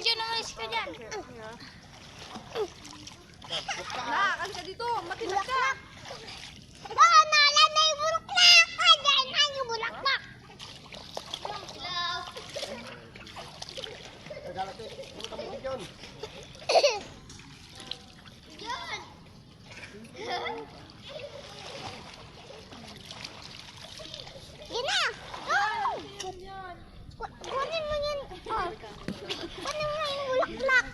dyan, umalis ka dyan. Alis ka dito, matinag ka. Baka naalam na yung bulaklak. Ayan na yung bulaklak. Gina! Kunin mo yun. Kunin mo yung bulaklak.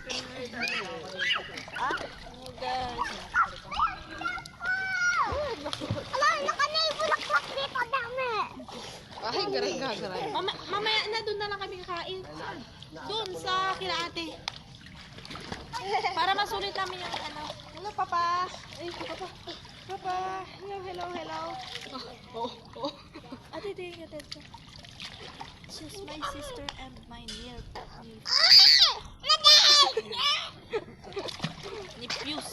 Ala, naka na yung bulaklak dito. Dami. Ay, garay. Mamaya na, doon na lang kami kakain. Doon sa kila ate. Para masulit namin yung ano. Hello, Papa. Ay, Papa. Hello. Oh. Ate, tingin ka. She's my sister and my niece. Nephews.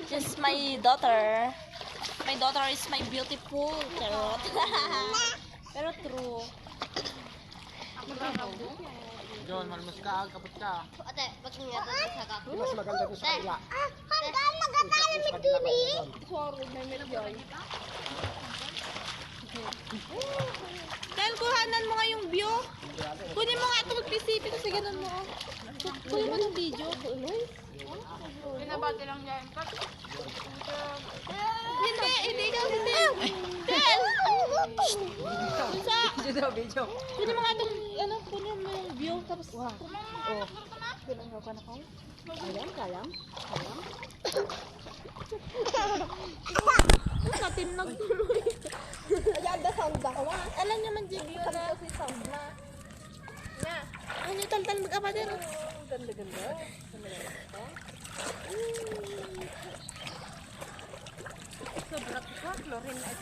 She's my daughter. My daughter is my beautiful carrot. Pero true. John, malmas ka, kapot ka. Ate, mag-ingat sa saka. Mas maganda doon sa kanila. Hanggang magkakalam yung TV. Dahil kuhanan mo nga yung view. Kunin mo nga ito mag-PCP kasi ganun mo. Kunin mo ng video. Pinabati lang yan. Hindi ikaw, hindi. Del! Video. Kunin mo nga itong, kunin mo yung view. Tapos, Bilang ka na ko? Kayang. Natin nagtuloy. Ayada sound ba ko? Alam niya man yung view na. Kasi sound na. Nga. Ano yung tal mag-apader? Ganda. Sobrang ka. Chlorine at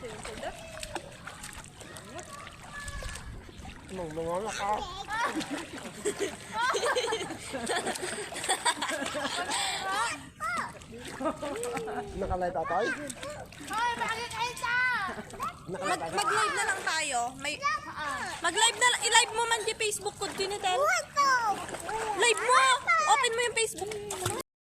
yung soda. Mangala ka. Nakalive atoy? Hoy, bakit kayo sa? Mag-live na lang tayo. Mag-live na lang. I-live mo man di Facebook ko din. Live mo! Open mo yung Facebook.